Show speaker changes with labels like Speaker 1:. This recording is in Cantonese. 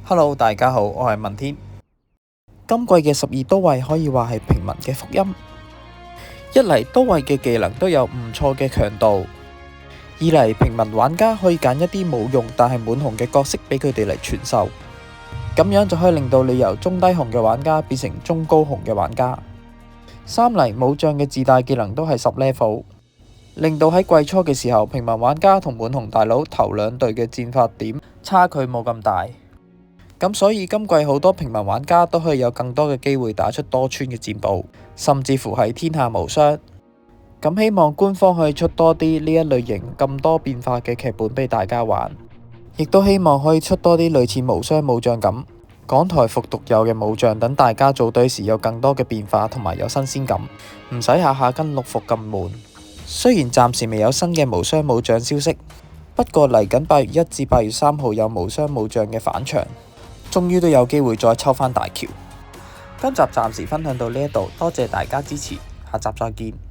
Speaker 1: Hello，大家好，我係文天。今季嘅12都尉可以話係平民嘅福音。一嚟都尉嘅技能都有唔錯嘅強度，二嚟平民玩家可以揀一啲冇用但係滿紅嘅角色俾佢哋嚟傳授，咁樣就可以令到你由中低紅嘅玩家變成中高紅嘅玩家。三嚟武將嘅自帶技能都係10 level，令到喺季初嘅時候，平民玩家同滿紅大佬頭兩隊嘅戰法點差距冇咁大。咁所以今季好多平民玩家都可以有更多嘅機會打出多村嘅戰報，甚至乎係天下無雙。咁希望官方可以出多啲呢一類型咁多變化嘅劇本俾大家玩，亦都希望可以出多啲類似無雙武將咁港台服獨有嘅武將，等大家組隊時有更多嘅變化同埋有新鮮感，唔使下下跟六服咁悶。雖然暫時未有新嘅無雙武將消息，不過嚟緊8月1至8月3號有無雙武將嘅返場，終於都有機會再抽返大橋。今集暫時分享到呢一度，多謝大家支持，下集再見。